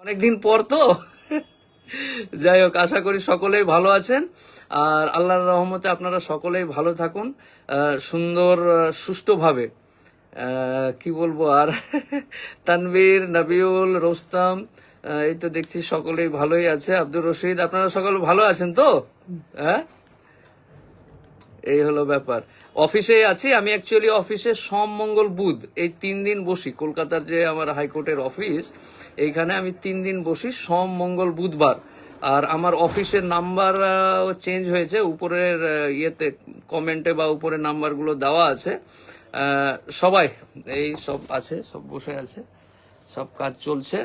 অনেকদিন পর তো যাই হোক, আশা করি সকলেই ভালো আছেন। আর আল্লাহর রহমতে আপনারা সকলেই ভালো থাকুন, সুন্দর সুষ্ঠুভাবে। কি বলবো আর তানভীর, নবিউল, রোস্তাম, এই তো দেখছি সকলেই ভালোই আছে। আব্দুর রশিদ, আপনারা সকলে ভালো আছেন তো? হ্যাঁ, এই হলো ব্যাপার। অফিসে আছি আমি, অ্যাকচুয়ালি অফিসে সোম মঙ্গল বুধ এই 3 দিন বসি। কলকাতার যে আমার হাইকোর্টের অফিস, এইখানে আমি 3 দিন বসি, সোম মঙ্গল বুধবার। আর আমার অফিসের নাম্বার চেঞ্জ হয়েছে, উপরের ইয়েতে কমেন্টে বা উপরে নাম্বারগুলো দেওয়া আছে। সবাই এই সব আছে, সব বসে আছে, সব কাজ চলছে।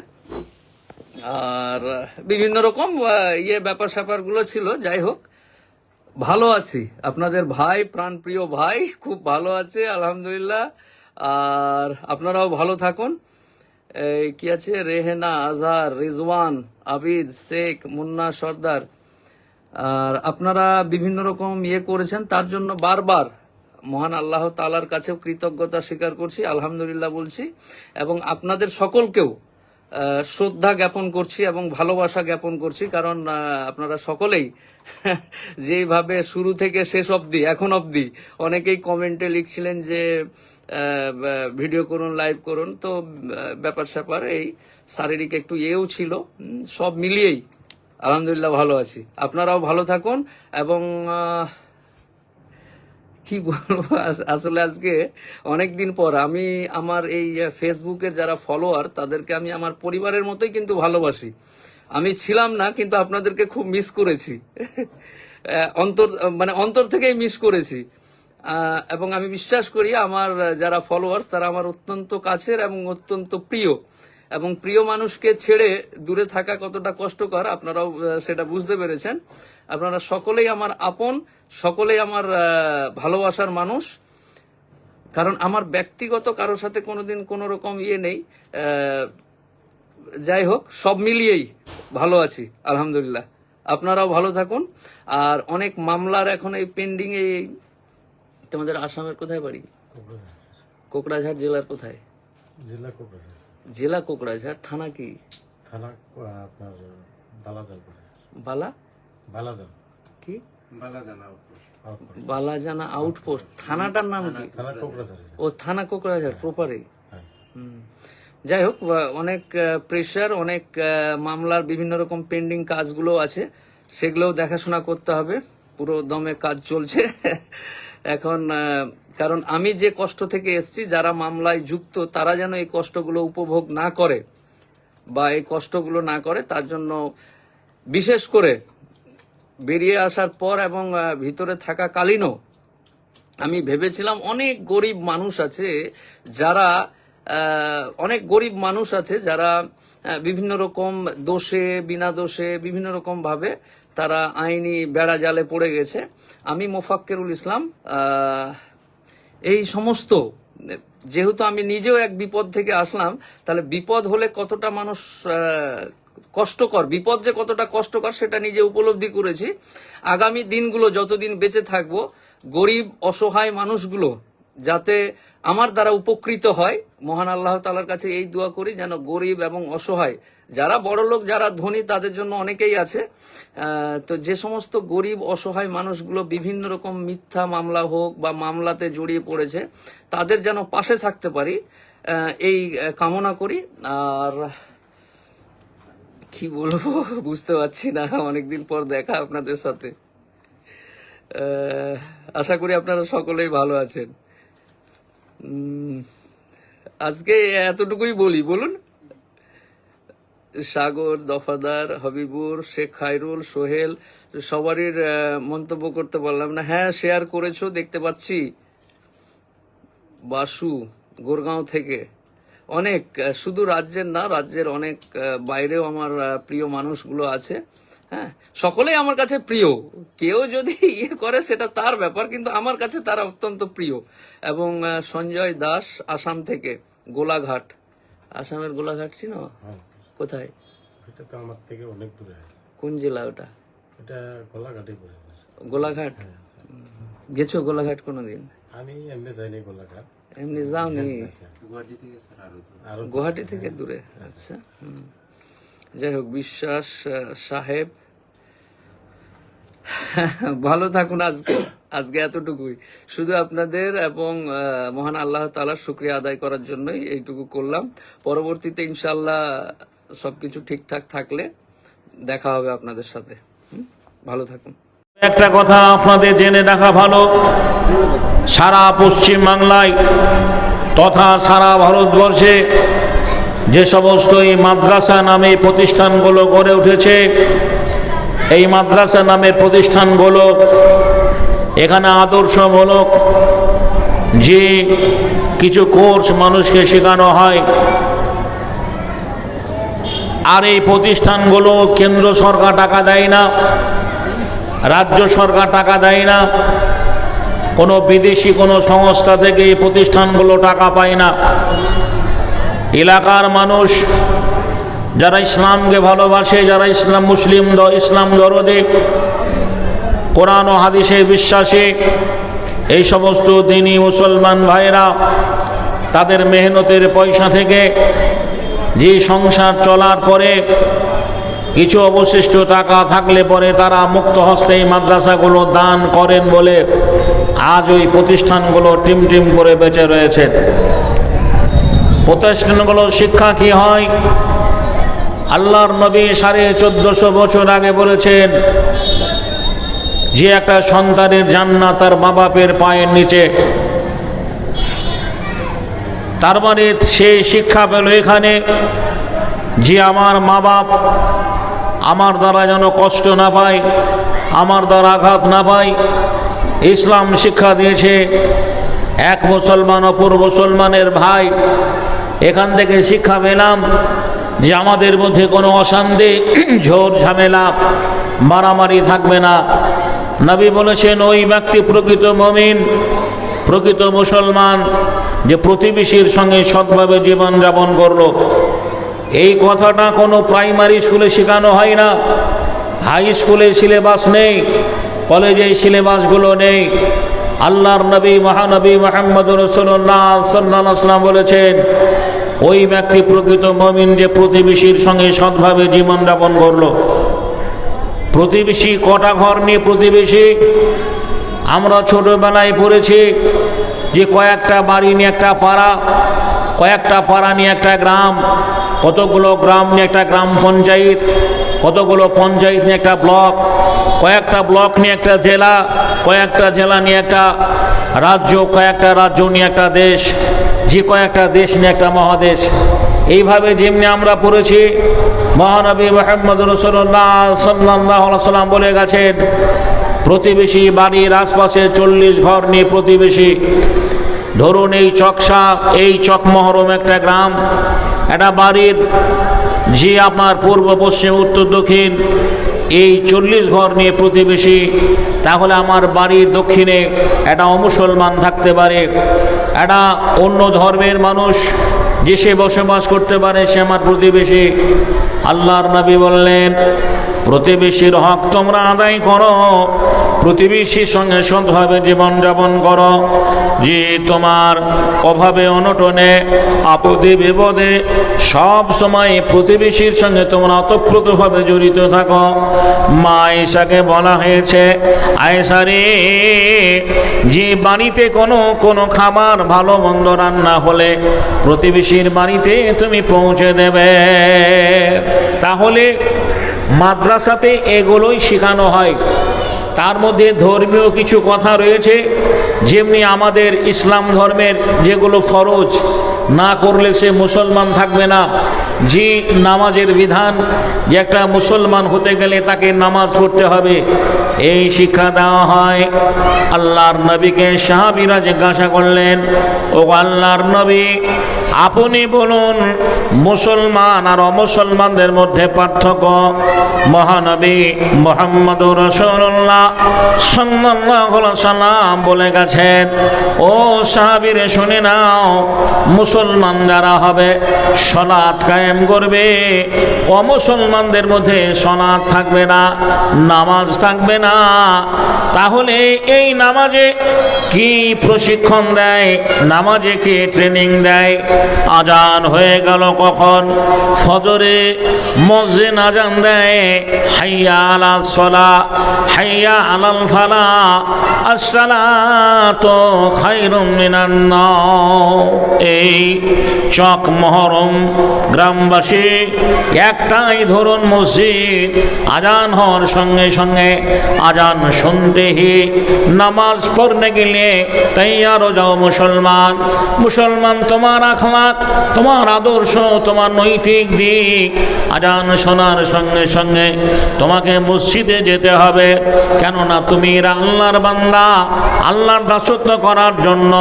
আর বিভিন্ন রকম ব্যাপার স্যাপারগুলো ছিল। যাই হোক, ভালো আছি। আপনাদের ভাই, প্রাণপ্রিয় ভাই, খুব ভালো আছে আলহামদুলিল্লাহ। আর আপনারাও ভালো থাকুন। এই কি আছে, রেহেনা, আজহার, রিজওয়ান, আবিদ, শেখ, মুন্না সর্দার। আর আপনারা বিভিন্ন রকম করেছেন, তার জন্য বারবার মহান আল্লাহ তাআলার কাছেও কৃতজ্ঞতা স্বীকার করছি, আলহামদুলিল্লাহ বলছি। এবং আপনাদের সকলকেও শ্রদ্ধা জ্ঞাপন করছি এবং ভালোবাসা জ্ঞাপন করছি। কারণ আপনারা সকলেই যেভাবে শুরু থেকে শেষ অবধি, এখন অবধি অনেকেই কমেন্টে লিখছিলেন যে ভিডিও করুন, লাইভ করুন। তো ব্যাপার স্যাপার এই শারীরিক একটু ছিল, সব মিলিয়েই আলহামদুলিল্লাহ ভালো আছি। আপনারাও ভালো থাকুন। এবং কি বলবো, আসলে আজকে অনেকদিন পর আমি আমার এই ফেসবুকের যারা ফলোয়ার, তাদেরকে আমি আমার পরিবারের মতোই কিন্তু ভালোবাসি। আমি ছিলাম না, কিন্তু আপনাদেরকে খুব মিস করেছি। অন্তর থেকেই মিস করেছি। এবং আমি বিশ্বাস করি আমার যারা ফলোয়ার্স, তারা আমার অত্যন্ত কাছের এবং অত্যন্ত প্রিয়। এবং প্রিয় মানুষকে ছেড়ে দূরে থাকা কতটা কষ্টকর আপনারাও সেটা বুঝতে পেরেছেন। আপনারা সকলেই আমার আপন, সকলেই আমার ভালোবাসার মানুষ। কারণ আমার ব্যক্তিগত কারোর সাথে কোনোদিন কোনো রকম নেই। যাই হোক, সব মিলিয়েই ভালো আছি আলহামদুলিল্লাহ। আপনারাও ভালো থাকুন। আর অনেক মামলার এখন এই পেন্ডিং। এই তোমাদের আসামের কোথায় বাড়ি? কোকড়াঝাড় জেলার কোথায়? জেলা কোকড়াঝাড়, থানা কি? থানা আপনার বালাজান। বালাজান কি? বালাজানা আউটপোস্ট। থানাটার নাম কি? ও, থানা কোকড়াঝাড় প্রপারে। যাই হোক, অনেক প্রেশার, অনেক মামলার বিভিন্ন রকম পেন্ডিং কাজগুলো আছে, সেগুলোও দেখাশোনা করতে হবে। পুরো দমে কাজ চলছে এখন। কারণ আমি যে কষ্ট থেকে এসেছি, যারা মামলায় যুক্ত তারা যেন এই কষ্টগুলো উপভোগ না করে বা এই কষ্টগুলো না করে, তার জন্য বিশেষ করে বেরিয়ে আসার পর এবং ভিতরে থাকাকালীনও আমি ভেবেছিলাম অনেক গরিব মানুষ আছে যারা বিভিন্ন রকম দোষে, বিনা দোষে, বিভিন্ন রকম ভাবে তারা আইনি বেড়া জালে পড়ে গেছে। আমি মোফাক্কেরুল ইসলাম, এই সমস্ত, যেহেতু আমি নিজেও এক বিপদ থেকে আসলাম, তাহলে বিপদ হলে কতটা মানুষ কষ্টকর, বিপদ যে কতটা কষ্টকর সেটা নিজে উপলব্ধি করেছি। আগামী দিনগুলো যতদিন বেঁচে থাকবো, গরিব অসহায় মানুষগুলো যাতে আমার দ্বারা উপকৃত হয়, মহান আল্লাহ তাআলার কাছে এই দোয়া করি যেন গরিব এবং অসহায়, যারা বড়লোক যারা ধনী তাদের জন্য অনেকেই আছে, তো যে সমস্ত গরিব অসহায় মানুষগুলো বিভিন্ন রকম মিথ্যা মামলা হোক বা মামলাতে জড়িয়ে পড়েছে, তাদের যেন পাশে থাকতে পারি, এই কামনা করি। আর কি বলবো বুঝতে পারছি না, অনেকদিন পর দেখা আপনাদের সাথে। আশা করি আপনারা সকলেই ভালো আছেন। আজকে এতটুকুই বলি, বলুন। সাগর, দফাদার, হাবিবুর, শেখ খায়রুল, সোহেল, সবারই মন্তব্য করতে পারলাম না। হ্যাঁ, শেয়ার করেছো দেখতে পাচ্ছি। বাসু গোরগাঁও থেকে, অনেক, শুধু রাজ্যের না, রাজ্যের অনেক বাইরেও আমার প্রিয় মানুষগুলো আছে। হ্যাঁ, সকলেই আমার কাছে প্রিয়। কেউ যদি করে সেটা তার ব্যাপার, কিন্তু আমার কাছে তারা অত্যন্ত প্রিয়। এবং সঞ্জয় দাস আসাম থেকে, গোলাঘাট, আসামের গোলাঘাট চিনো? কোথায়? এটা তো আমার থেকে অনেক দূরে। কোন জেলা ওটা? এটা গোলাঘাটে পড়ে। গোলাঘাট গেছো? গোলাঘাট কোনোদিন? আমি এমনি যাইনি গোলাঘাট। এমনি যাওনি? গুয়াহাটি থেকে গুয়াহাটি থেকে দূরে। আচ্ছা, যাই হোক, বিশ্বাস সাহেব ভালো থাকুন। আজকে এতটুকুই, শুধু আপনাদের এবং মহান আল্লাহ তাআলার শুকরিয়া আদায় করার জন্যই এইটুকু করলাম। পরবর্তীতে ইনশাআল্লাহ সবকিছু ঠিকঠাক থাকলে দেখা হবে আপনাদের সাথে। ভালো থাকুন। একটা কথা আপনাদের জেনে রাখা ভালো, সারা পশ্চিম বাংলায় তথা সারা ভারতবর্ষে যে সমস্ত এই মাদ্রাসা নামে প্রতিষ্ঠানগুলো গড়ে উঠেছে, এই মাদ্রাসা নামে প্রতিষ্ঠানগুলো এখানে আদর্শমূলক যে কিছু কোর্স মানুষকে শেখানো হয়, আর এই প্রতিষ্ঠানগুলো কেন্দ্র সরকার টাকা দেয় না, রাজ্য সরকার টাকা দেয় না, কোনো বিদেশি কোনো সংস্থা থেকে এই প্রতিষ্ঠানগুলো টাকা পায় না। এলাকার মানুষ যারা ইসলামকে ভালোবাসে, যারা ইসলাম দরদে, কোরআন ও হাদিসে বিশ্বাসী, এই সমস্ত দিনী মুসলমান ভাইরা তাদের মেহনতের পয়সা থেকে যে সংসার চলার পরে কিছু অবশিষ্ট টাকা থাকলে পরে তারা মুক্ত হস্তে এই মাদ্রাসাগুলো দান করেন বলে আজ ওই প্রতিষ্ঠানগুলো টিম টিম করে বেঁচে রয়েছে। প্রতিষ্ঠানগুলোর শিক্ষা কি হয়? আল্লাহর নবী 1450 বছর আগে বলেছেন যে একটা সন্তানের জান্নাত তার মা বাপের পায়ের নিচে। তার মানে সে শিক্ষা পেল এখানে যে আমার মা বাপ আমার দ্বারা যেন কষ্ট না পায়, আমার দ্বারা আঘাত না পায়। ইসলাম শিক্ষা দিয়েছে এক মুসলমান অপর মুসলমানের ভাই। এখান থেকে শিক্ষা পেলাম যে আমাদের মধ্যে কোনো অশান্তি, ঝোর ঝামেলা, মারামারি থাকবে না। নবী বলেছেন ওই ব্যক্তি প্রকৃত মুমিন, প্রকৃত মুসলমান যে প্রতিবেশীর সঙ্গে সৎভাবে জীবনযাপন করলো। এই কথাটা কোনো প্রাইমারি স্কুলে শেখানো হয় না, হাই স্কুলে সিলেবাস নেই, কলেজে সিলেবাসগুলো নেই। আল্লাহর নবী মহানবী মুহাম্মদুর রাসূলুল্লাহ সাল্লাল্লাহু আলাইহি ওয়াসাল্লাম বলেছেন ওই ব্যক্তি প্রকৃত মুমিন যে প্রতিবেশীর সঙ্গে সৎভাবে জীবনযাপন করলো। প্রতিবেশী কটা ঘর নিয়ে প্রতিবেশী? আমরা ছোটবেলায় পড়েছি যে কয়েকটা বাড়ি নিয়ে একটা পাড়া, কয়েকটা পাড়া নিয়ে একটা গ্রাম, কতগুলো গ্রাম নিয়ে একটা গ্রাম পঞ্চায়েত, কতগুলো পঞ্চায়েত নিয়ে একটা ব্লক, কয়েকটা ব্লক নিয়ে একটা জেলা, কয়েকটা জেলা নিয়ে একটা রাজ্য, কয়েকটা রাজ্য নিয়ে একটা দেশ, যে কয়েকটা দেশ নিয়ে একটা মহাদেশ। এইভাবে যেমনি আমরা পড়েছি, মহানবী মুহাম্মদুর রাসূলুল্লাহ সাল্লাল্লাহু আলাইহি ওয়াসাল্লাম বলে গেছেন প্রতিবেশী বাড়ির আশপাশে 40 ঘর নিয়ে প্রতিবেশী। ধরুন এই চকসা, এই চকমহরম একটা গ্রাম, একটা বাড়ির যে আপনার পূর্ব পশ্চিম উত্তর দক্ষিণ এই 40 ঘর নিয়ে প্রতিবেশী। তাহলে আমার বাড়ির দক্ষিণে একটা অমুসলমান থাকতে পারে, একটা অন্য ধর্মের মানুষ যে সে বসবাস করতে পারে, সে আমার প্রতিবেশী। আল্লাহর নবী বললেন প্রতিবেশীর হক তোমরা আদায় করো, প্রতিবেশীর সঙ্গে সৎভাবে জীবনযাপন করো, যে তোমার অভাবে অনটনে আপদে বিপদে সব সময় প্রতিবেশীর সঙ্গে তোমরা ওতপ্রোতভাবে জড়িত থাকো। মা আয়েশাকে বলা হয়েছে, আয়েশা রে, যে বাড়িতে কোনো খাবার ভালো মন্দ রান্না হলে প্রতিবেশীর বাড়িতে তুমি পৌঁছে দেবে। তাহলে মাদ্রাসাতে এগুলোই শেখানো হয়। তার মধ্যে ধর্মীয় কিছু কথা রয়েছে, যেমনি আমাদের ইসলাম ধর্মের যেগুলো ফরজ না করলে সে মুসলমান থাকবে না, যে নামাজের বিধান, যে একটা মুসলমান হতে গেলে তাকে নামাজ পড়তে হবে, এই শিক্ষা দেওয়া হয়। আল্লাহর নবীকে সাহাবীরা জিজ্ঞাসা করলেন, ও আল্লাহর নবী আপনি বলুন মুসলমান আর অমুসলমানদের মধ্যে পার্থক্য। মহানবী মুহাম্মদুর রাসূলুল্লাহ সাল্লাল্লাহু আলাইহি ওয়াসাল্লাম বলে গেছেন, ও সাহাবীরে শুনে নাও, মুসলমান যারা হবে সালাত কায়েম করবে, অমুসলমানদের মধ্যে সালাত থাকবে না, নামাজ থাকবে না। তাহলে এই নামাজে কি প্রশিক্ষণ দেয়, নামাজে কি ট্রেনিং দেয়? আজান হয়ে গেল কখন? ফজরে মুয়াজ্জিন আজান দেয়, হাইয়া আলাস সালাহ, হাইয়া আলাল ফালাহ, আসসালাতু খায়রুম মিনান নাওম। এই চক মহরম গ্রামবাসী একটাই ধরুন মসজিদ, আজান হওয়ার সঙ্গে সঙ্গে আজান শুনতেই নামাজ পড়তে গেলে তৈয়ার হয়ে যাও মুসলমান। মুসলমান, তোমার আখলাক, তোমার আদর্শ, তোমার নৈতিক দিক আজান শোনার সঙ্গে সঙ্গে তোমাকে মসজিদে যেতে হবে। কেননা তুমি আল্লাহর বান্দা, আল্লাহর দাসত্ব করার জন্য,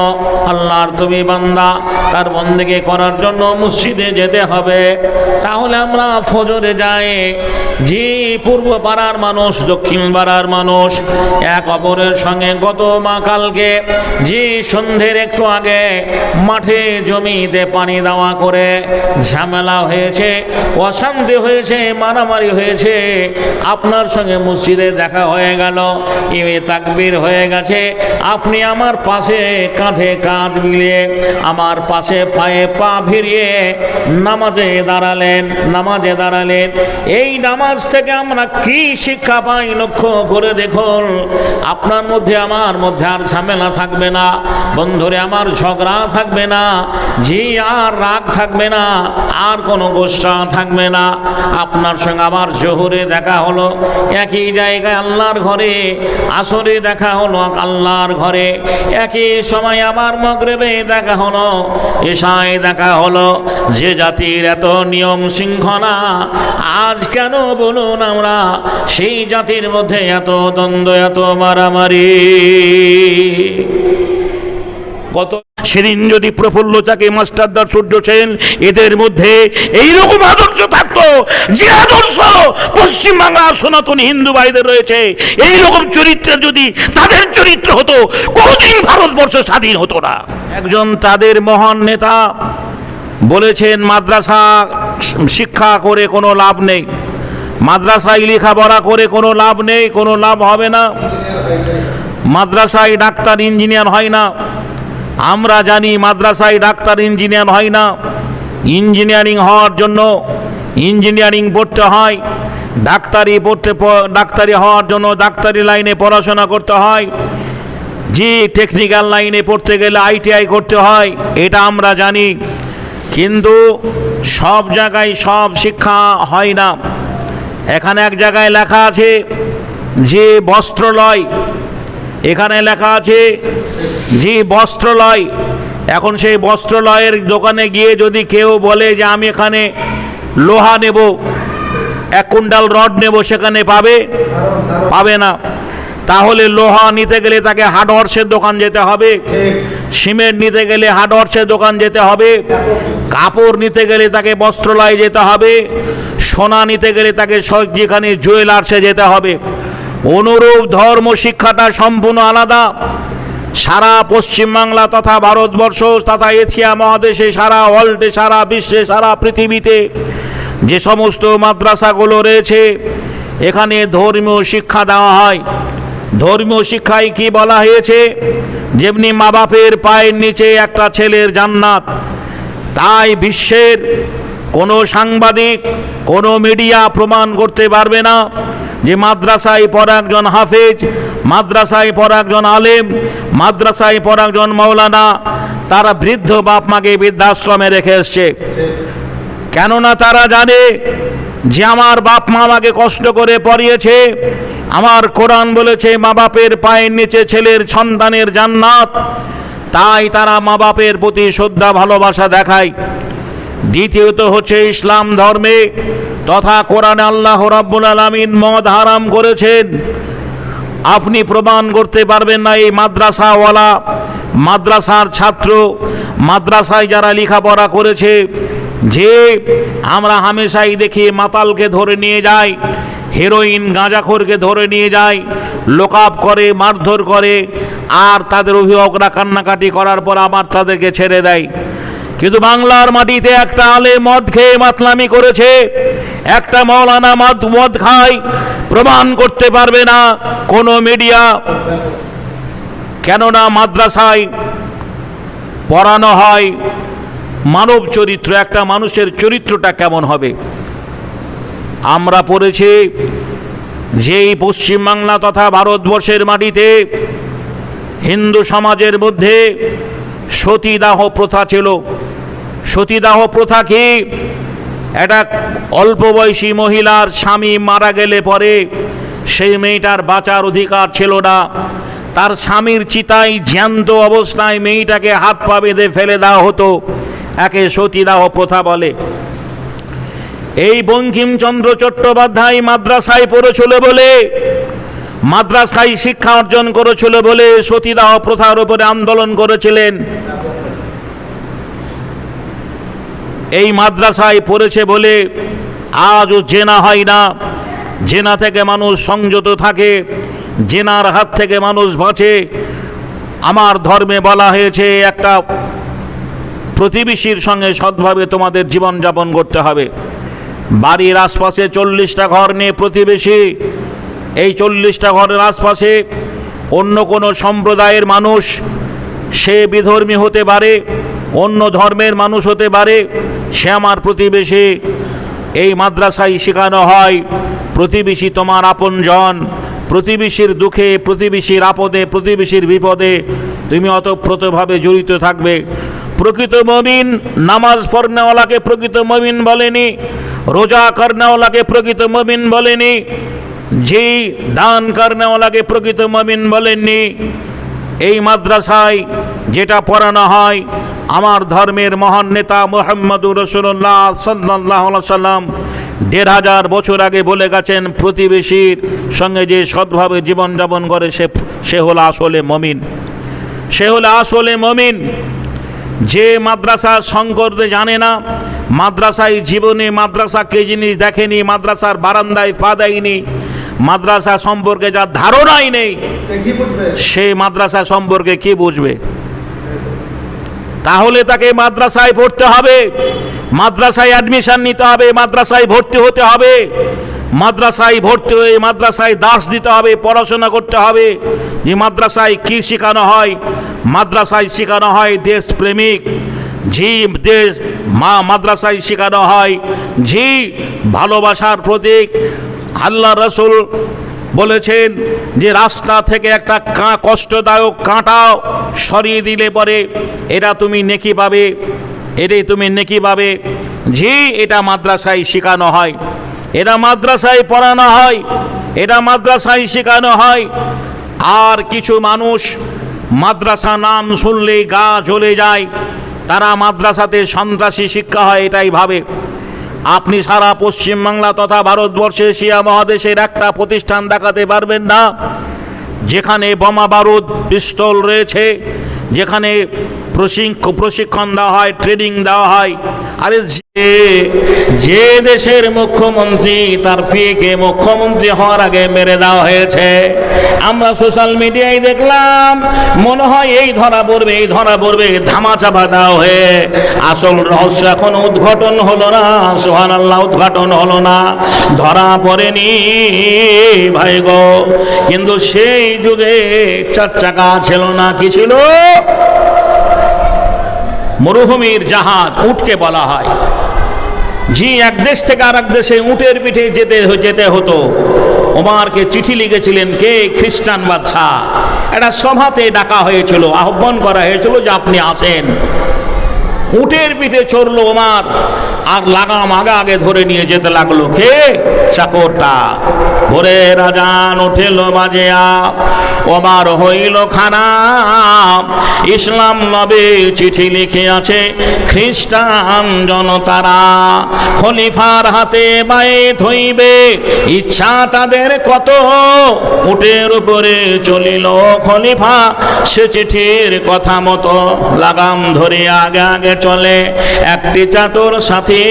আল্লাহর তুমি বান্দা, তার বন্দেগী করার জন্য মসজিদে যেতে হবে। তাহলে আমরা ফজরে যাই, যে পূর্ব পাড়ার মানুষ, দক্ষিণ পাড়ার মানুষ এক অপরের সঙ্গে গত মা কালকে যে সন্ধ্যের একটু আগে মাঠে জমিতে পানি দেওয়া করে ঝামেলা হয়েছে, অশান্তি হয়েছে, মারামারি হয়েছে, আপনার সঙ্গে মসজিদে দেখা হয়ে গেল, ইমে তাকবীর হয়ে গেছে, আপনি আমার পাশে কাঁধে কাঁধ মিলিয়ে আমার পাশে পায়ে পা ভিড়িয়ে নামাজে দাঁড়ালেন। এই নামাজ থেকে আমরা কি শিক্ষা পাই লক্ষ্য করে দেখুন। আপনার মধ্যে আমার মধ্যে আর ঝামেলা থাকবে না, বন্ধুরে আমার ঝগড়া থাকবে না, জি আর রাগ থাকবে না, আর কোনো গোসা থাকবে না। আপনার সঙ্গে আমার জোহরে দেখা হলো একই জায়গায় আল্লাহর ঘরে, আসরে দেখা হলো আল্লাহর ঘরে, একই সময় আবার মাগরিবে দেখা হলো, এশায় দেখা হলো। যে জাতির এত নিয়ম শৃঙ্খলা, আজ কেন বলুন আমরা সেই জাতির মধ্যে এত দ্বন্দ্ব, এত মারামারি? কত সেদিন যদি প্রফুল্ল চাকি, মাস্টারদার, সূর্য সেন, এদের মধ্যে এইরকম আদর্শ থাকতো, যে আদর্শ পশ্চিমবাংলার সনাতনী হিন্দু ভাইদের রয়েছে, এইরকম চরিত্রের যদি তাদের চরিত্র হতো, কোনদিন ভারতবর্ষ স্বাধীন হতো না। একজন তাদের মহান নেতা বলেছেন, মাদ্রাসা শিক্ষা করে কোনো লাভ নেই, মাদ্রাসায় লেখাপড়া করে কোনো লাভ নেই, কোনো লাভ হবে না, মাদ্রাসায় ডাক্তার ইঞ্জিনিয়ার হয় না। আমরা জানি মাদ্রাসায় ডাক্তার ইঞ্জিনিয়ার হয় না, ইঞ্জিনিয়ারিং হওয়ার জন্য ইঞ্জিনিয়ারিং পড়তে হয়, ডাক্তারি হওয়ার জন্য ডাক্তারি লাইনে পড়াশোনা করতে হয়, যে টেকনিক্যাল লাইনে পড়তে গেলে ITI করতে হয়, এটা আমরা জানি। কিন্তু সব জায়গায় সব শিক্ষা হয় না। এখানে এক জায়গায় লেখা আছে যে বস্ত্রালয়, এখানে লেখা আছে যে বস্ত্রালয়। এখন সেই বস্ত্রালয়ের দোকানে গিয়ে যদি কেউ বলে যে আমি এখানে লোহা নেব, 1 কুইন্টাল রড নেব, সেখানে পাবে না। তাহলে লোহা নিতে গেলে তাকে হার্ডওয়ার্সের দোকান যেতে হবে, সিমেন্ট নিতে গেলে হার্ডওয়ার্সের দোকান যেতে হবে, কাপড় নিতে গেলে তাকে বস্ত্রালয়ে যেতে হবে, সোনা নিতে গেলে তাকে যেখানে জুয়েলার্সে যেতে হবে। অনুরূপ ধর্ম শিক্ষাটা সম্পূর্ণ আলাদা। সারা পশ্চিমবাংলা তথা ভারতবর্ষ তথা এশিয়া মহাদেশে, সারা ওয়ার্ল্ডে, সারা বিশ্বে, সারা পৃথিবীতে যে সমস্ত মাদ্রাসাগুলো রয়েছে, এখানে ধর্মীয় শিক্ষা দেওয়া হয়। ধর্মীয় শিক্ষায় কি বলা হয়েছে? যেমনি মা বাপের পায়ের নিচে একটা ছেলের জান্নাত, তাই বিশ্বের কোনো সাংবাদিক, কোনো মিডিয়া প্রমাণ করতে পারবে না যে মাদ্রাসায় পড়া একজন হাফেজ, মাদ্রাসায় পড়া একজন আলেম, মাদ্রাসায় পড়া একজন মৌলানা, তারা বৃদ্ধ বাপ মাকে বৃদ্ধাশ্রমে রেখে এসছে। কেননা তারা জানে যে আমার বাপ মা আমাকে কষ্ট করে পড়িয়েছে, আমার কোরআন বলেছে মা বাপের পায়ের নিচে ছেলের সন্তানের জান্নাত, তাই তারা মা বাপের প্রতি শ্রদ্ধা ভালোবাসা দেখায়। দ্বিতীয়ত হচ্ছে ইসলাম ধর্মে তথা কোরআনে আল্লাহ রাব্বুল আলামিন মদ হারাম করেছেন। আপনি প্রমাণ করতে পারবেন না এই মাদ্রাসাওয়ালা, মাদ্রাসার ছাত্র, মাদ্রাসায় যারা লেখাপড়া করেছে, যে আমরা হামেশাই দেখি মাতালকে ধরে নিয়ে যায়, হেরোইন গাঁজাখোরকে ধরে নিয়ে যায়, লোকআপ করে, মারধর করে, আর তাদের অভিভাবকরা কান্নাকাটি করার পর আবার তাদেরকে ছেড়ে দেয়। কিন্তু বাংলার মাটিতে একটা আলেম মদ খেয়ে মাতলামি করেছে, একটা মৌলানা মদ খায়, প্রমাণ করতে পারবে না কোনো মিডিয়া। কেননা মাদ্রাসায় পড়ানো হয় মানব চরিত্র, একটা মানুষের চরিত্রটা কেমন হবে। আমরা পড়েছি যে এই পশ্চিমবাংলা তথা ভারতবর্ষের মাটিতে হিন্দু সমাজের মধ্যে সতীদাহ প্রথা ছিল। সতীদাহ প্রথা কি? একটা অল্প বয়সী মহিলার স্বামী মারা গেলে পরে সেই মেয়েটার বাঁচার অধিকার ছিল না। তার স্বামীর চিতায় জ্যান্ত অবস্থায় মেয়েটাকে হাত পা বেঁধে ফেলে দেওয়া হতো, একে সতীদাহ প্রথা বলে। এই বঙ্কিমচন্দ্র চট্টোপাধ্যায় মাদ্রাসায় পড়েছিল বলে, মাদ্রাসায় শিক্ষা অর্জন করেছিল বলে সতীদাহ প্রথার উপরে আন্দোলন করেছিলেন। এই মাদ্রাসায় পড়েছে বলে আজও জেনা হয় না, জেনা থেকে মানুষ সংযত থাকে, জেনার হাত থেকে মানুষ বাঁচে। আমার ধর্মে বলা হয়েছে একটা প্রতিবেশীর সঙ্গে সৎভাবে তোমাদের জীবনযাপন করতে হবে। বাড়ির আশপাশে 40টা ঘর নিয়ে প্রতিবেশী, এই 40টা ঘরের আশপাশে অন্য কোনো সম্প্রদায়ের মানুষ, সে বিধর্মী হতে পারে, অন্য ধর্মের মানুষ হতে পারে, সে আমার প্রতিবেশী। এই মাদ্রাসায় শেখানো হয় প্রতিবেশী তোমার আপনজন, প্রতিবেশীর দুঃখে, প্রতিবেশীর আপদে, প্রতিবেশীর বিপদে তুমি অতপ্রতভাবে জড়িত থাকবে। প্রকৃত মুমিন নামাজ পড়নেওয়ালাকে প্রকৃত মুমিন বলেনি, রোজা করনেওয়ালাকে প্রকৃত মুমিন বলেনি, যে দান করনেওয়ালাকে প্রকৃত মুমিন বলেননি। এই মাদ্রাসায় যেটা পড়ানো হয়, আমার ধর্মের মহান নেতা মুহাম্মদুর রাসূলুল্লাহ সাল্লাল্লাহু আলাইহি সাল্লাম 1500 বছর আগে বলে গেছেন, প্রতিবেশীর সঙ্গে যে সৎভাবে জীবনযাপন করে সে হলো আসলে মুমিন, সে হলো আসলে মুমিন। যে মাদ্রাসা সঙ্গ করতে জানে না, মাদ্রাসায় জীবনে মাদ্রাসা কে জিনিস দেখেনি, মাদ্রাসার বারান্দায় পা দেয়নি, মাদ্রাসা সম্পর্কে যার ধারণাই নেই, সে মাদ্রাসা সম্পর্কে কি বুঝবে? তাহলে তাকে মাদ্রাসায় পড়তে হবে, মাদ্রাসায় অ্যাডমিশন নিতে হবে, মাদ্রাসায় ভর্তি হতে হবে, মাদ্রাসায় ভর্তি হয়ে মাদ্রাসায় দাস দিতে হবে, পড়াশোনা করতে হবে। যে মাদ্রাসায় কি শেখানো হয়? মাদ্রাসায় শেখানো হয় দেশপ্রেমিক, জি দেশ মাদ্রাসায় শেখানো হয় জি ভালোবাসার প্রতীক। আল্লাহ রাসূল বলেছেন যে রাস্তা থেকে একটা কষ্টদায়ক কাঁটা সরিয়ে দিলে পরে এটা তুমি নেকি পাবে, এটাই তুমি নেকি পাবে। জি এটা মাদ্রাসায় শেখানো হয়, এটা মাদ্রাসায় পড়ানো হয়, এটা মাদ্রাসায় শেখানো হয়। আর কিছু মানুষ মাদ্রাসা নাম শুনলেই গা জ্বলে যায়, তারা মাদ্রাসাতে সন্ত্রাসী শিক্ষা হয় এটাই ভাবে। আপনি সারা পশ্চিমবাংলা তথা ভারতবর্ষে, এশিয়া মহাদেশের একটা প্রতিষ্ঠান দেখাতে পারবেন না যেখানে বোমা বারুদ পিস্তল রয়েছে, যেখানে প্রশিক্ষণ দেওয়া হয়, ট্রেনিং দেওয়া হয়। আরে যে দেশের মুখ্যমন্ত্রী তার পিকে মুখ্যমন্ত্রী হওয়ার আগে মেরে দেওয়া হয়েছে, আমরা সোশ্যাল মিডিয়ায় দেখলাম, মনে হয় এই ধরা পড়বে, এই ধরা পড়বে, ধামাচাপা দেওয়া হয়ে আসল রহস্য এখন উদ্ঘাটন হলো না। সুবহানাল্লাহ, উদ্ঘাটন হলো না, ধরা পড়েনি ভাই গো। কিন্তু সেই যুগে 4 চাকা ছিল না, কি ছিল? মরুভূমির জাহাজ, উটকে বলা হয়। জি এক দেশ থেকে আর এক দেশে উটের পিঠে যেতে হতো। ওমরকে চিঠি লিখেছিলেন কে? খ্রিস্টান বাদশা। একটা সভাতে ডাকা হয়েছিল, আহ্বান করা হয়েছিল যে আপনি আসেন। উটের পিঠে চড়লো ওমর, আর লাগাম আগে ধরে নিয়ে যেতে লাগলো কে? চাকরটা। ভোরে রাজান উঠিল বাজিয়া, ওমর হইল খানা। ইসলাম নবে চিঠি লিখে আছে খ্রিস্টান জনতারা, খলিফার হাতে বায়েত হইবে ইচ্ছা তাদের কত। উটের উপরে চলিল খলিফা, সে চিঠির কথা মতো লাগাম ধরে আগে আগে চলে। একটি চাকর সাথী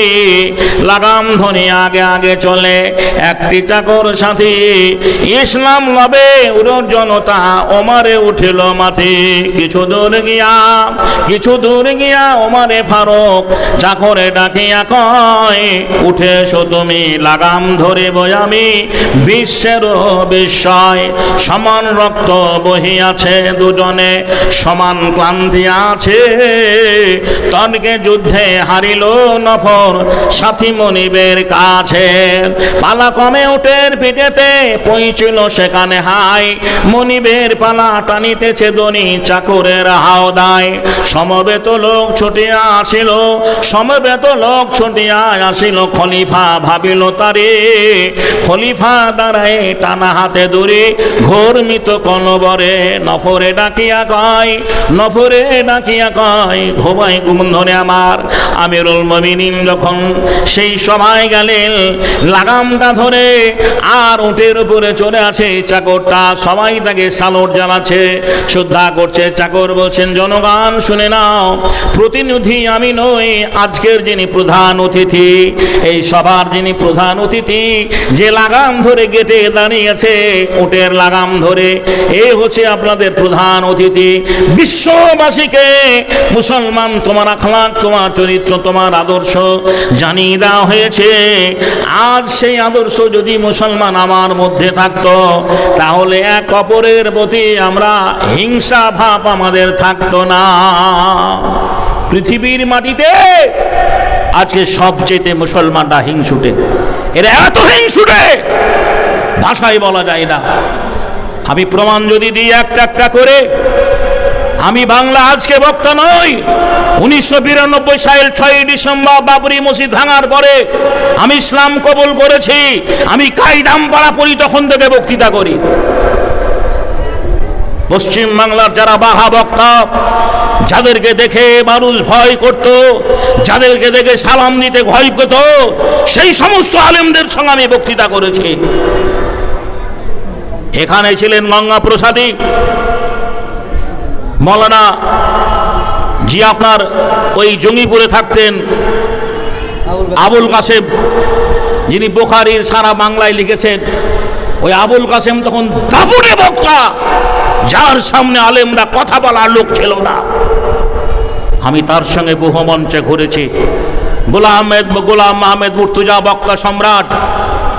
লাগাম ধরে আগে আগে চলে, একটি চাকর সাথী। ইসলাম লবে উরর জনতা, ওমরে উঠিল মাথে। কিছু দূর গিয়া ওমরে ফারুক চাকরে ডাকিয়া কয়, উঠে এসো তুমি, লাগাম ধরে বয়ামি বিশ্বের বিস্ময়। সমান রক্ত বহিয়াছে দুজনে, সমান ক্লান্তি আছে, তর্কে যুদ্ধে হারিল নফর সাথী মনিবের কাছে। পালা কমে উটের পিঠেতে পৌঁছিল সেখানে হাই, মনিবের পালা টানিতেছে দনি চাকরের হাওদায়। সমবেত লোক ছুটিয়া আসিল, সমবেত লোক ছুটিয়া আসিল, খলিফা ভাবিল তারে, খলিফা দাঁড়ায় টানা হাতে দূরে ঘোর মিত কলবরে। নফরে ডাকিয়া কয়, নফরে ডাকিয়া কয়, ঘুমাই ঘুম ধরে আমার। আমিরুল মুমিনিন যখন সেই সভায় গেলেন, লাগামটা ধরে আর উটের উপরে চলে আসে চাকরটা, সবাই তাকে সালুট জানাচ্ছে, শ্রদ্ধা করছে। চাকর বলছেন, জনগণ শুনে নাও, প্রতিনিধি আমি নই, আজকের যিনি প্রধান অতিথি, এই সভার যিনি প্রধান অতিথি, যে লাগাম ধরে গেটে দাঁড়িয়েছে উটের লাগাম ধরে, এই হচ্ছে আপনাদের প্রধান অতিথি। বিশ্ববাসীকে মুসলমান তোমার আখলাক, তোমার চরিত্র, তোমার আদর্শ জানিয়ে দেওয়া হয়েছে। আজ সেই আদর্শ যদি মুসলমান আমার মধ্যে থাকতো, তাহলে এক অপরের প্রতি আমরা হিংসা ভাব আমাদের থাকতো না। পৃথিবীর মাটিতে আজকে সবচেয়ে মুসলমানরা হিংসুটে, এরা এত হিংসুটে ভাষায় বলা যায় না। আমি প্রমাণ যদি দিই একটা একটা করে, আমি বাংলা আজকে বক্তা নই। 1992 সালের 6 ডিসেম্বর বাবরি মসজিদ ভাঙার পরে আমি ইসলাম কবুল করেছি। আমি কায়দাম পাড়া পড়ি, তখন থেকে বক্তৃতা করি। পশ্চিম বাংলার যারা বাহা বক্তা, যাদেরকে দেখে মানুষ ভয় করত, যাদেরকে দেখে সালাম দিতে ভয় পেত, সেই সমস্ত আলেমদের সঙ্গে আমি বক্তৃতা করেছি। এখানে ছিলেন গঙ্গা প্রসাদী মৌলানা জি, আপনার ওই জঙ্গিপুরে থাকতেন আবুল কাসেম, যিনি বুখারীর সারা বাংলায় লিখেছেন। ওই আবুল কাসেম তখন দাপুটে বক্তা, যার সামনে আলেমরা কথা বলার লোক ছিল না। আমি তার সঙ্গে বহু মঞ্চে ঘুরেছি। গোলাম আহমেদ মুর্তজা বক্তা সম্রাট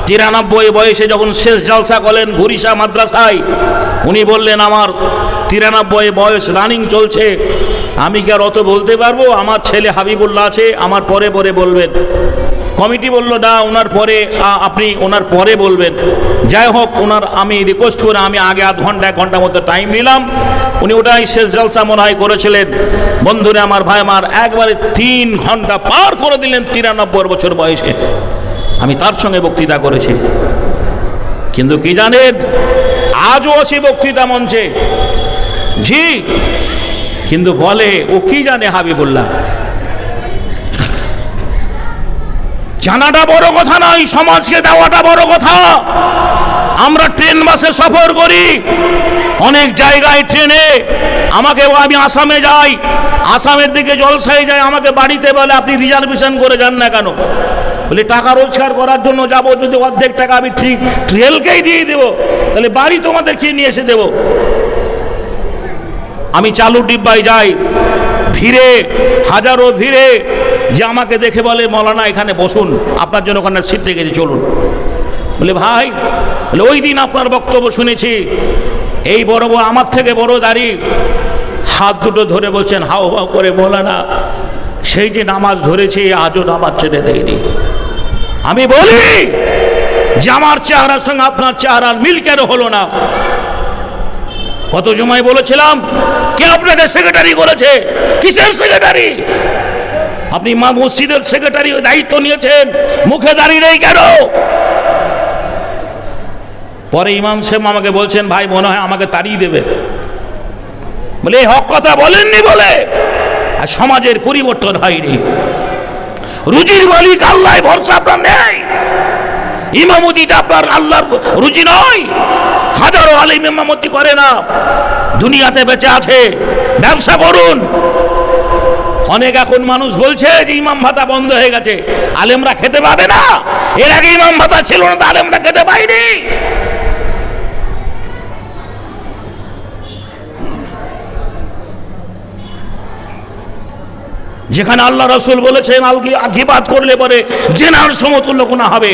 93 বয়সে যখন শেষ জলসা করলেন ঘুরিসা মাদ্রাসায়, উনি বললেন, আমার 93 বয়স রানিং চলছে, আমি কি আর অত বলতে পারবো? আমার ছেলে হাবিবুল্লাহ আছে, আমার পরে পরে বলবেন। কমিটি বলল, না, ওনার পরে, আপনি ওনার পরে বলবেন। যাই হোক, ওনার আমি রিকোয়েস্ট করে আমি আগে আধ ঘন্টা 1 ঘন্টার মতো টাইম নিলাম। উনি ওটাই শেষ জলসা মনে হয় করেছিলেন। বন্ধুরা আমার, ভাই আমার, একবারে 3 ঘন্টা পার করে দিলেন 93 বছর বয়সে। আমি তার সঙ্গে বক্তৃতা করেছি। কিন্তু কি জানেন, আজও আছে বক্তৃতা মঞ্চে, জি, কিন্তু বলে ও কি জানে হাবিবুল্লাহ। জানাটা বড় কথা নয়, সমাজকে দেওয়াটা বড় কথা। আমরা ট্রেন বাসে সফর করি, অনেক জায়গায় ট্রেনে আমাকে, আমি আসামে যাই, আসামের দিকে জলসায় যাই, আমাকে বাড়িতে বলে, আপনি রিজার্ভেশন করে যান না কেন? বলে, টাকা রোজগার করার জন্য যাবো, যদি অর্ধেক টাকা আমি ঠিক রেলকেই দিয়ে দেবো, তাহলে বাড়ি তোমাদের কি নিয়ে এসে দেবো? আমি চালু ডিব্বায় যাই, ভিড়ে, হাজারো ভিড়ে, যে আমাকে দেখে বলে, মৌলানা এখানে বসুন, আপনার জন্য ওখানে সিট রেখেছি, চলুন। বলে, ভাই, বলে, ওই দিন আপনার বক্তব্য শুনেছি, এই বড় বড় আমার থেকে বড় দাড়ি, হাত দুটো ধরে বলছেন হাও হাও করে, মৌলানা সেই যে নামাজ ধরেছি আজও নামাজ ছেড়ে দেয়নি। আমি বলি যে আমার চেহারার সঙ্গে আপনার চেহারার মিল কেন হলো না? কত সময় বলেছিলাম, কে আপনাকে সেক্রেটারি করেছে? কিসের সেক্রেটারি? আপনি মা মসজিদের সেক্রেটারি দায়িত্ব নিয়েছেন, মুখে দাঁড়িয়ে নেই কেন? পরে ইমাম সাহেব আমাকে বলছেন, ভাই মনে হয় আমাকে তাড়িয়ে দেবে। বলে, এই হক কথা বলেননি বলে আর সমাজের পরিবর্তন হয়নি। রুজির মালিক আল্লাহ, ভরসা আপনার নেই। ইমামতিটা আপনার আল্লাহর রুজি নয়। হাজারো আলেম ইমামতি করে না, দুনিয়াতে বেঁচে আছে, ব্যবসা করুন। অনেক এখন মানুষ বলছে যে ইমাম ভাতা বন্ধ হয়ে গেছে, আলেমরা খেতে পাবে না। এর আগে ইমাম ভাতা ছিল না, তো আলেমরা খেতে পায়নি। যেখানে আল্লাহ রাসূল বলেছেন গীবাত করলে পরে জেনার সমতুল্য গুনাহ হবে,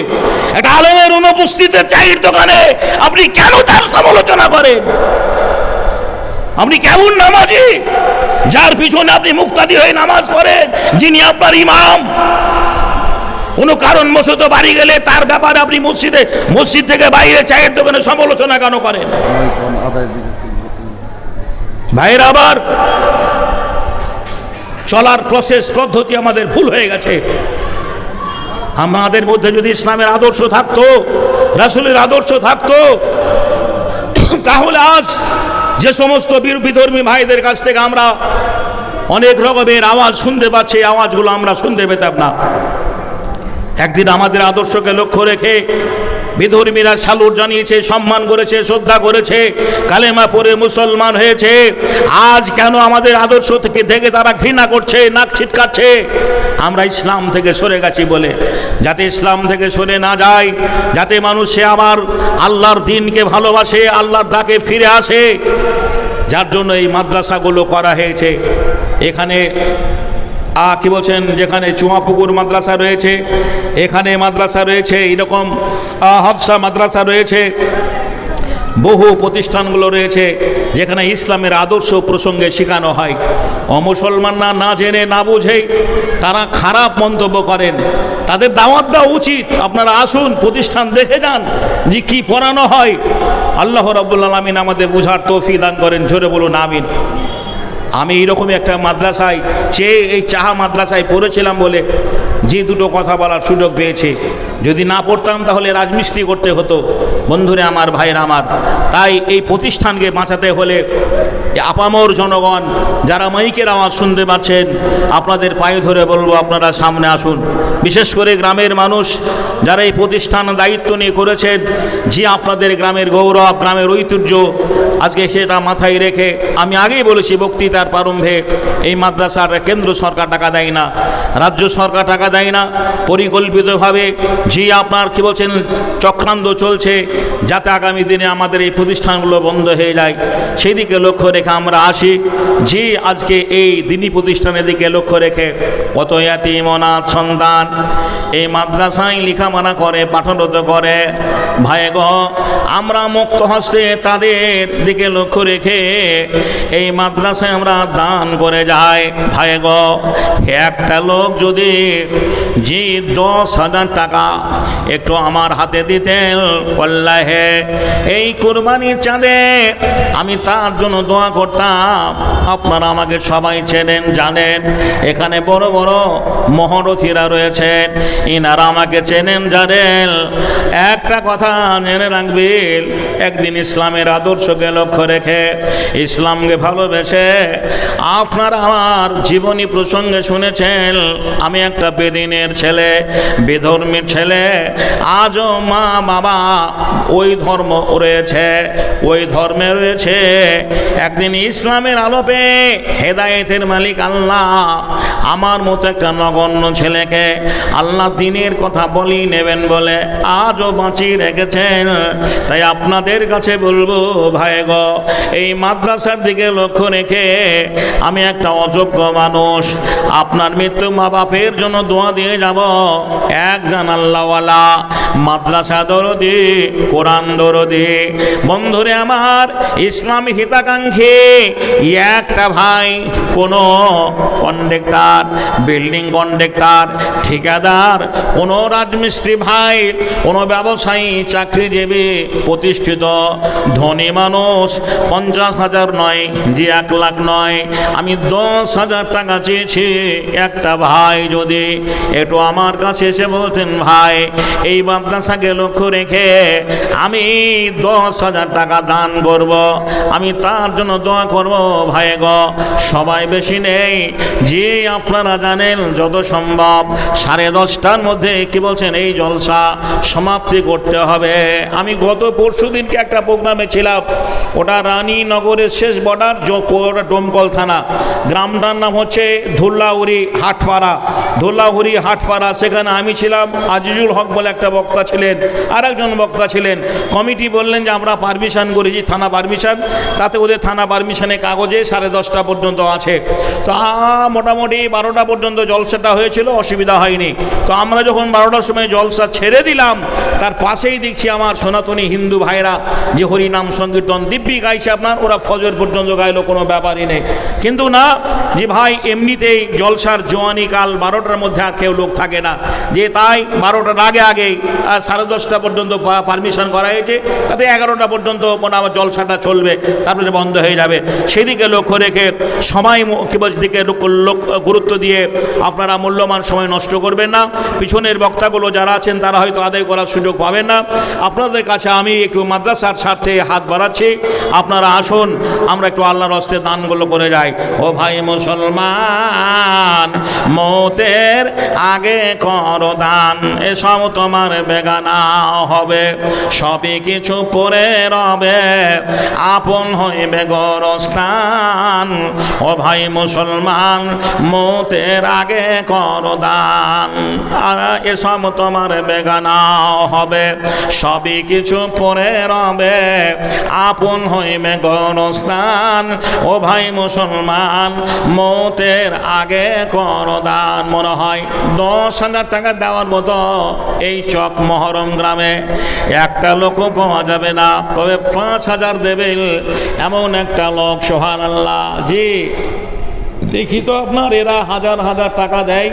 একটা আলেমের অনুপস্থিতিতে চায়ের দোকানে আপনি কেন তার সমালোচনা করেন? আপনি কেমন নামাজি যার পিছনে আপনি মুক্তাদি হয়ে নামাজ পড়েন, যিনি আপনার ইমাম? কোনো কারণবশত বাড়ি গেলে তার ব্যাপারে আপনি মসজিদ থেকে বাইরে চায়ের দোকানে সমালোচনা কেন করেন? ভাইয়ের আবার চলার প্রসেস পদ্ধতি আমাদের ভুল হয়ে গেছে। আমাদের মধ্যে যদি ইসলামের আদর্শ থাকতো, রাসূলের আদর্শ থাকতো, তাহলে আজ যে সমস্ত বিধর্মী ভাইদের কাছ থেকে আমরা অনেক রকমের আওয়াজ শুনতে পাচ্ছি, এই আওয়াজগুলো আমরা শুনতে পেতাম না। একদিন আমাদের আদর্শকে লক্ষ্য রেখে বিধর্মীরা সালুট জানিয়েছে, সম্মান করেছে, শ্রদ্ধা করেছে, কালেমা পড়ে মুসলমান হয়েছে। আজ কেন আমাদের আদর্শ থেকে তারা ঘৃণা করছে, নাক ছিটকাচ্ছে? আমরা ইসলাম থেকে সরে গেছি বলে। যাতে ইসলাম থেকে সরে না যায়, যাতে মানুষে আবার আল্লাহর দ্বীনকে ভালোবাসে, আল্লাহর ডাকে ফিরে আসে, যার জন্য এই মাদ্রাসাগুলো করা হয়েছে। এখানে কি বলছেন, যেখানে চুয়াপুকুর মাদ্রাসা রয়েছে, এখানে মাদ্রাসা রয়েছে, এইরকম হাফসা মাদ্রাসা রয়েছে, বহু প্রতিষ্ঠানগুলো রয়েছে যেখানে ইসলামের আদর্শ প্রসঙ্গে শেখানো হয়। অমুসলমানরা না জেনে না বুঝেই তারা খারাপ মন্তব্য করেন, তাদের দাওয়াত দেওয়া উচিত। আপনারা আসুন, প্রতিষ্ঠান দেখে যান যে কি পড়ানো হয়। আল্লাহ রাব্বুল আলামিন আমাদের বুঝার তৌফিক দান করেন, জোরে বলুন আমিন। আমি এইরকমই একটা মাদ্রাসায় এই চাহা মাদ্রাসায় পড়েছিলাম বলে যে দুটো কথা বলার সুযোগ পেয়েছি। যদি না পড়তাম তাহলে রাজমিস্ত্রি করতে হতো। বন্ধুরা আমার, ভাইরা আমার, তাই এই প্রতিষ্ঠানকে বাঁচাতে হলে আপামর জনগণ যারা মাইকের আওয়াজ শুনতে পাচ্ছেন, আপনাদের পায়ে ধরে বলবো আপনারা সামনে আসুন। বিশেষ করে গ্রামের মানুষ যারা এই প্রতিষ্ঠান দায়িত্ব নিয়ে করেছেন, যে আপনাদের গ্রামের গৌরব, গ্রামের ঐতিহ্য, আজকে সেটা মাথায় রেখে আমি আগেই বলেছি বক্তৃতার প্রারম্ভে, এই মাদ্রাসার কেন্দ্র সরকার টাকা দেয় না, রাজ্য সরকার টাকা দেয় না। পরিকল্পিতভাবে যে আপনার কি বলছেন চক্রান্ত চলছে, যাতে আগামী দিনে আমাদের এই প্রতিষ্ঠানগুলো বন্ধ হয়ে যায়, সেই দিকে লক্ষ্য রেখে আমরা আসি। যে আজকে এই দিনী প্রতিষ্ঠানের দিকে লক্ষ্য রেখে কত ইয়াতীম অনাথ সন্তান এই মাদ্রাসায় লেখাপড়া করে, পাঠরত করে। ভাই গো, আমরা মুক্ত হস্তে তাদের দিকে লক্ষ্য রেখে এই মাদ্রাসায় আমরা দান করে যাই। ভাই গো, একটা লোক যদি 10,000 টাকা একটু আমার হাতে দিতেন, আল্লাহে এই কুরবানির চাঁদে আমি তার জন্য দোয়া করতাম। আপনারা আমাকে সবাই চেনেন, জানেন, এখানে বড় বড় মহারথীরা রয়েছেন, ইনারা আমাকে চেনেন, জানেন। একটা কথা জেনে রাখবেন, একদিন ইসলামের আদর্শকে লক্ষ্য রেখে, ইসলামকে ভালোবেসে, আপনারা আমার জীবনী প্রসঙ্গে শুনেছেন আমি একটা বেদিনের ছেলে, বেধর্মীর ছেলে। আজও মা বাবা ওই ধর্ম রয়েছে, ওই ধর্মে রয়েছে। একদিন ইসলামের আলোপে হেদায়েতের মালিক আল্লাহ আমার মতো একটা নগণ্য ছেলেকে আল্লাহ দ্বীনের কথা বলি নেবেন বলে আজও বাঁচিয়ে রেখেছেন। তাই আপনাদের কাছে বলবো, ভাই গো, এই মাদ্রাসার দিকে লক্ষ্য রেখে আমি একটা অযোগ্য মানুষ, আপনার মৃত্যু মা বাপের জন্য দোয়া দিয়ে যাব। একজন আল্লাহওয়ালা, মাদ্রাসা দরদি, কোরআন দরদি, বন্ধুরে আমার, ইসলামী হিতাকাঙ্ক্ষী একটা ভাই, কোনো কন্ডাক্টর, বিল্ডিং কন্ডাক্টর, ঠিকাদার, কোনো রাজমিস্ত্রি ভাই, কোনো ব্যবসায়ী, চাকরিজীবী, প্রতিষ্ঠিত ধনী মানুষ 50,000 নয়, যে 1 লাখ নয়, আমি 10,000 টাকা চেয়েছি। একটা ভাই যদি একটু আমার কাছে এসে বলতেন, ভাই এই মাদ্রাসাকে লক্ষ্য রেখে আমি 10,000 টাকা দান করব, আমি তার জন্য দোয়া করব। ভাই গো, সবাই বেশি নেই, যে আপনারা জানেন যত সম্ভব 10:30টার মধ্যে কি বলছেন এই জলসা সমাপ্তি করতে হবে। আমি গত পরশু দিনকে একটা প্রোগ্রামে ছিলাম, ওটা রানীনগরের শেষ বর্ডার ডোমকল থানা। গ্রামটার নাম হচ্ছে ধুল্লাউড়ি হাটপাড়া। ধুল্লাউড়ি হাটপাড়া, সেখানে আমি ছিলাম, আজিজুল হক বলে একটা বক্তা ছিলেন, আর একজন বক্তা ছিলেন। কমিটি বললেন যে আমরা পারমিশন করেছি, থানা পারমিশন, তাতে ওদের থানা পারমিশনের কাগজে 10:30 পর্যন্ত আছে। তো মোটামুটি 12টা পর্যন্ত জলসাটা হয়েছিল, অসুবিধা হয়নি। তো আমরা যখন 12টার সময় জলসা ছেড়ে দিলাম, তার পাশেই দেখছি আমার সনাতনী হিন্দু ভাইরা যে হরিনাম সংকীর্তন দিব্যি গাইছে আপনার, ওরা ফজর পর্যন্ত গাইলো, কোনো ব্যাপারই নেই। কিন্তু না যে ভাই এমনিতেই জলসার জোয়ানি কাল 12টার মধ্যে আর কেউ লোক থাকে না, যে তাই 12টার আগেই 10:30 পর্যন্ত পারমিশন করা হয়েছে, তাতে 11টা পর্যন্ত আমার জলসাটা চলবে, তারপরে বন্ধ হয়ে যাবে। সেদিকে লক্ষ্য রেখে সময় দিকে গুরুত্ব দিয়ে আপনারা মূল্যবান সময় নষ্ট করবেন না। পিছনের বক্তাগুলো যারা আছেন তারা হয়তো আদায় করার সুযোগ পাবেন না। আপনাদের কাছে আমি একটু মাদ্রাসার স্বার্থে হাত বাড়াচ্ছি, আপনারা আসুন, আমরা একটু আল্লাহর হস্তে দানগুলো করে যাই। ও ভাই মুসলমান, মতের আগে করো দান, এসব তোমার বেগানা হবে, সবই কিছু পরে রবে, আপন হইবে গোরস্থান। ও ভাই মুসলমান, মতের আগে করো দান, আর এসব তোমার বেগানা হবে, সবই কিছু পরে রবে, আপন হইবে গোরস্থান। ও ভাই মুসলমান, মতের আগে করো দান। মনে হয় 10,000 টাকা দেওয়ার মতো এই চক মহরম গ্রামে একটা লোকও পাওয়া যাবে না, তবে 5,000 দেবেন এমন একটা লোক, সুবহানাল্লাহ। জি, দেখি তো আপনার এরা হাজার হাজার টাকা দেয়,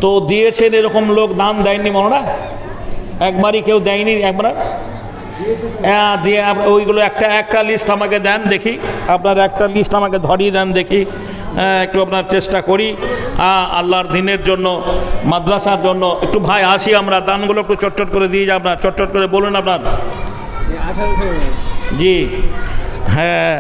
তো দিয়েছেন এরকম লোক দান দেয়নি মনে না? একবারই কেউ দেয়নি? একবার দিয়ে ওইগুলো একটা লিস্ট আমাকে দেন দেখি, আপনার একটা লিস্ট আমাকে ধরিয়ে দেন দেখি, একটু আপনার চেষ্টা করি আল্লাহর দিনের জন্য, মাদ্রাসার জন্য। একটু ভাই আসি আমরা, দানগুলো একটু চটচট করে দিয়ে যাই, আপনার চটচট করে বলুন আপনার। জি হ্যাঁ।